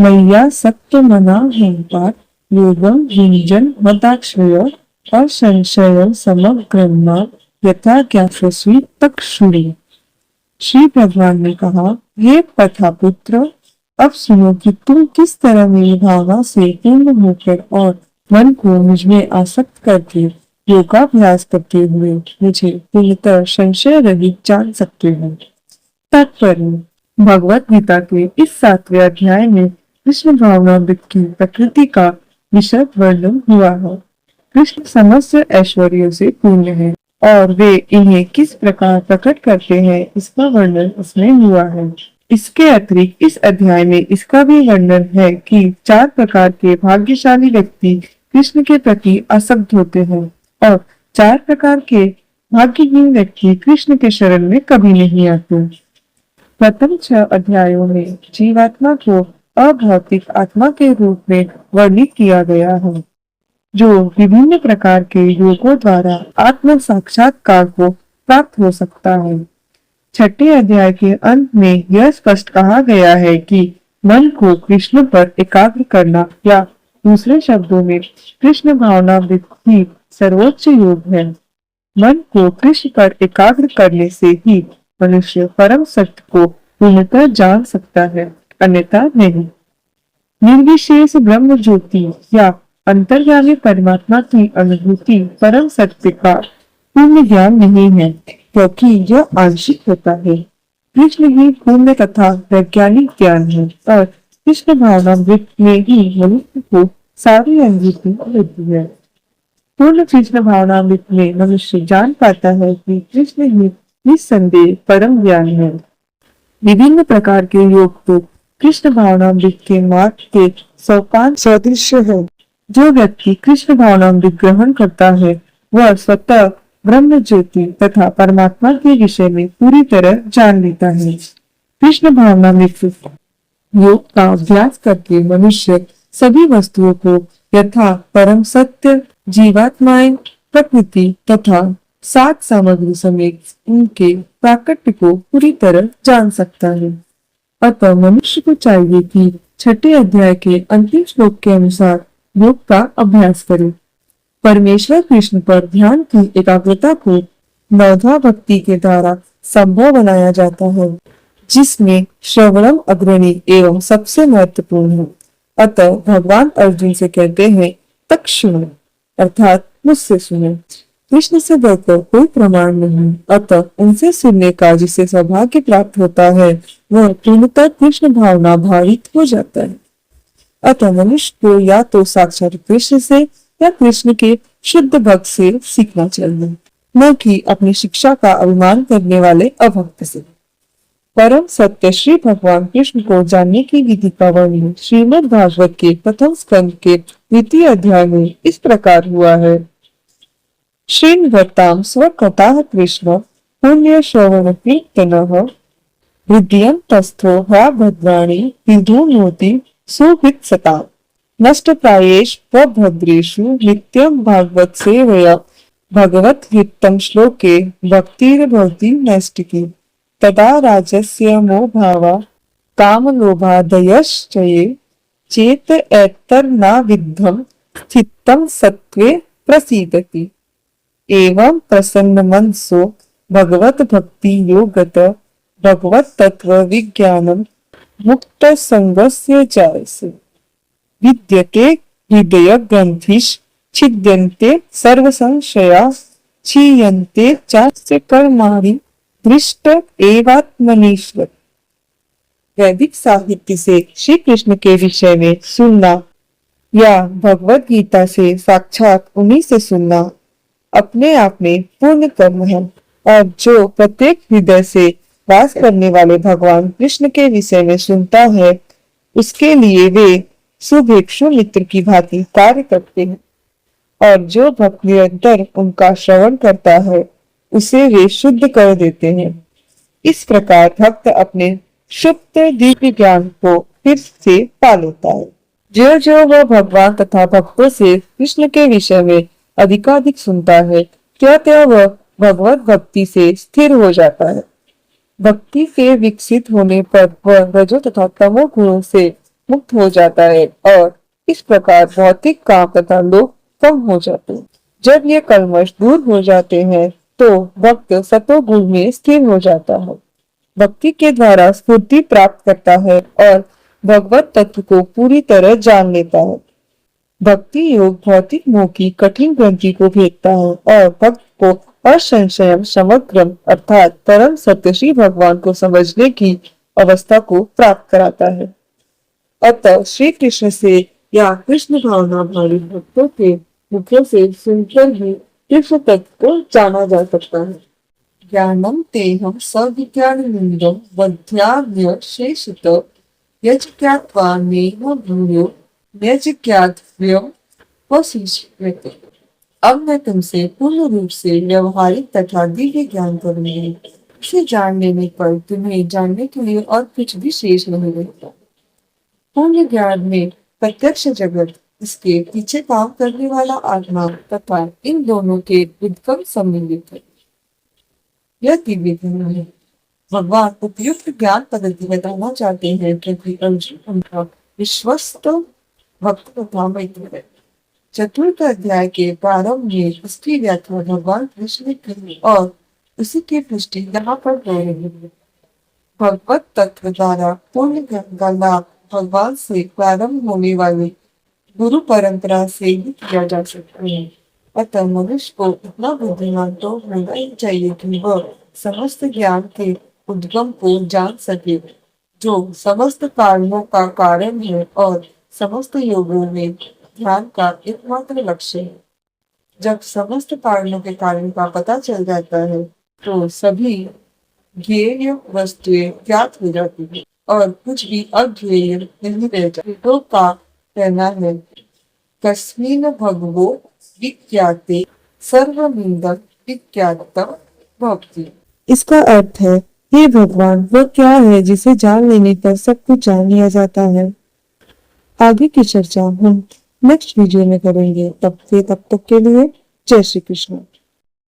मय्या सत्यमना हेमपात योगम युंजन मदाक्षय और संशय समग्रमा यथा ज्ञातस्वी तक्षुणी। श्री भगवान ने कहा, हे पथापुत्र, अब सुनो कि तुम किस तरह मेरी भावना से पूर्ण होकर और मन को मुझ में आसक्त करके योगाभ्यास करते हुए मुझे पूर्णतः संशय रहित जान सकते हो। तात्पर्य, भगवत गीता के इस 7वें अध्याय में कृष्ण भावनामृत की प्रकृति का विशद वर्णन हुआ है। कृष्ण समस्त ऐश्वर्यों से पूर्ण है और वे इन्हें किस प्रकार प्रकट करते हैं इसका वर्णन इसमें हुआ है। इसके अतिरिक्त इस अध्याय में इसका भी वर्णन है कि 4 प्रकार के भाग्यशाली व्यक्ति कृष्ण के प्रति आसक्त होते हैं और 4 प्रकार के भाग्यहीन व्यक्ति कृष्ण के शरण में कभी नहीं आते। प्रथम 6 अध्यायों में जीवात्मा को अभौतिक आत्मा के रूप में वर्णित किया गया है, जो विभिन्न प्रकार के योगों द्वारा आत्म साक्षात्कार को प्राप्त हो सकता है। 6ठे अध्याय के अंत में यह स्पष्ट कहा गया है कि मन को कृष्ण पर एकाग्र करना या दूसरे शब्दों में कृष्ण भावनामृत ही सर्वोच्च योग है। मन को कृष्ण पर एकाग्र करने से ही मनुष्य परम सत्य को पूर्णतः जान सकता है, अन्यथा नहीं। निर्विशेष ब्रह्म ज्योति या अंतर्यामी परमात्मा की अनुभूति परम सत्य का पूर्ण ज्ञान नहीं है, क्योंकि यह आंशिक होता है। कृष्ण ही पूर्ण तथा वैज्ञानिक ज्ञान है और कृष्ण भावनामृत में ही मनुष्य को सारी अनुभूति मिलती है। पूर्ण कृष्ण भावनामृत में मनुष्य जान पाता है कि कृष्ण ही निस्संदेह परम ज्ञान है। विभिन्न प्रकार के योग तो कृष्ण भावनामृत के मार्ग के सोपान सदृश है। जो व्यक्ति कृष्ण भावनामृत ग्रहण करता है वह स्वतः ब्रह्म ज्योति तथा परमात्मा के विषय में पूरी तरह जान लेता है। कृष्ण भावनामृत योग का अभ्यास करके मनुष्य सभी वस्तुओं को यथा परम सत्य, जीवात्माएं, प्रकृति तथा 7 सामग्री समेत उनके प्राकट्य को पूरी तरह जान सकता है। अतः मनुष्य को चाहिए कि 6ठे अध्याय के अंतिम श्लोक के अनुसार योग का अभ्यास करे। परमेश्वर कृष्ण पर ध्यान की एकाग्रता को नवधा भक्ति के द्वारा संभव बनाया जाता है, जिसमें श्रवणम अग्रणी एवं सबसे महत्वपूर्ण है। अतः भगवान अर्जुन से कहते हैं, तक्षुण अर्थात मुझसे सुने। कृष्ण से बढ़कर कोई प्रमाण नहीं, अतः उनसे सुनने का जिसे सौभाग्य प्राप्त होता है वह पूर्णतः कृष्ण भावना भावित हो जाता है। अतः मनुष्य को या तो साक्षात कृष्ण से या कृष्ण के शुद्ध भक्त से सीखना चाहिए, न कि अपनी शिक्षा का अभिमान करने वाले अभक्त से। परम सत्य श्री भगवान कृष्ण को जानने की विधि का वर्णन श्रीमद् भागवत के प्रथम स्कंद के 2 अध्याय में इस प्रकार हुआ है। श्रीन्वतां स्वकथाः कृष्ण पुण्य श्रवण कीर्तनः हृदयन्तस्थो ह्या भद्राणि विधुनोति सुहृत्सताम् नष्ट प्रायेषु भद्रेषु नित्यं भागवत सेवया भगवत हितम श्लोके भक्तिर्भवति नैष्टिकी तदा राजस्य मोभावा काम लोभादयश्चये चेत एतर्नाविद्धं स्थितं सत्त्वे प्रसीदति। एवं प्रसन्न मनसो भगवत भक्ति योगत भगवत तत्व विज्ञानम मुक्त संगस्य जायसे विद्यते हृदय ग्रंथिश छिद्यन्ते सर्व संशया क्षीयन्ते चास्य कर्माणि दृष्ट एवात्मनीश्वर। वैदिक साहित्य से श्री कृष्ण के विषय में सुनना या भगवत गीता से साक्षात उन्हीं से सुनना अपने आप में पूर्ण कर्म है, और जो प्रत्येक हृदय से वास करने वाले भगवान कृष्ण के विषय में सुनता है उसके लिए वे शुभेक्षु मित्र की भांति कार्य करते हैं, और जो भक्त निरंतर उनका श्रवण करता है उसे वे शुद्ध कर देते हैं। इस प्रकार भक्त अपने शुद्ध दिव्य ज्ञान को फिर से पा लेता है। जो जो वह भगवान तथा भक्तों से कृष्ण के विषय में अधिकाधिक सुनता है, त्यों वह भगवत भक्ति से स्थिर हो जाता है। भक्ति के विकसित होने पर वह रजो तथा तमो गुणों से मुक्त हो जाता है और इस प्रकार भौतिक काम तथा लोभ कम हो जाते हैं। जब ये कल्मश दूर हो जाते हैं तो भक्त सतोगुण में स्थिर हो जाता है। भक्ति के द्वारा स्फूर्ति प्राप्त करता है और भगवत तत्व को पूरी तरह जान लेता है। भक्ति योग भौतिक मोह की कठिन ग्रंथि को भेदता है और भक्त को असंशयम समग्रम अर्थात परम सत्य श्री भगवान को समझने की अवस्था को प्राप्त कराता है। अतः श्री कृष्ण से या कृष्ण भावना भावी भक्तों के मुखों से सुनकर ही कृष्ण तत्व को जाना जा सकता है। ज्ञानम तेहम सविज्ञाननिंदम वध्याव्य शेषित यज्ञात्वा नेह भूयो यज्ञात्व्यम वशिष्यते। अब मैं तुमसे पूर्ण रूप से व्यवहारिक तथा दिव्य ज्ञान करूंगी। इसे जान लेने पर तुम्हें जानने के लिए और कुछ भी शेष नहीं रहता। पूर्ण ज्ञान में प्रत्यक्ष जगत, इसके पीछे काम करने वाला आत्मा तथा इन दोनों के उद्गम सम्मिलित है। यह दिव्य ज्ञान है। भगवान उपयुक्त ज्ञान पद्धति बताना चाहते हैं क्योंकि अर्जुन उनका विश्वस्त भक्त तथा मित्र है। चतुर्थ अध्याय के प्रारंभ में उसकी व्याख्या भगवान कृष्ण ने की और उसी की पुष्टि यहाँ पर हो रही है। भगवत तत्व द्वारा पूर्ण ज्ञान का लाभ भगवान से प्रारंभ होने वाली गुरु परंपरा से ही किया जा सकता है। अतः मनुष्य को इतना बुद्धिमान तो होना ही चाहिए कि वह समस्त ज्ञान के उद्गम को जान सके, जो समस्त कारणों का कारण है और समस्त योगों में ध्यान का एकमात्र लक्ष्य है। जब समस्त कारणों के कारण का पता चल जाता है तो सभी ज्ञेय वस्तुएं ज्ञात हो जाती है और कुछ भी अज्ञेय नहीं रह जाती। तो का कहना है कस्मिन् भगवो विज्ञाते सर्वमिदं विज्ञातम् भवति। इसका अर्थ है, हे भगवान, वह क्या है जिसे जान लेने पर सब कुछ जान लिया जाता है। आगे की चर्चा हम नेक्स्ट वीडियो में करेंगे। तब तक के लिए जय श्री कृष्ण।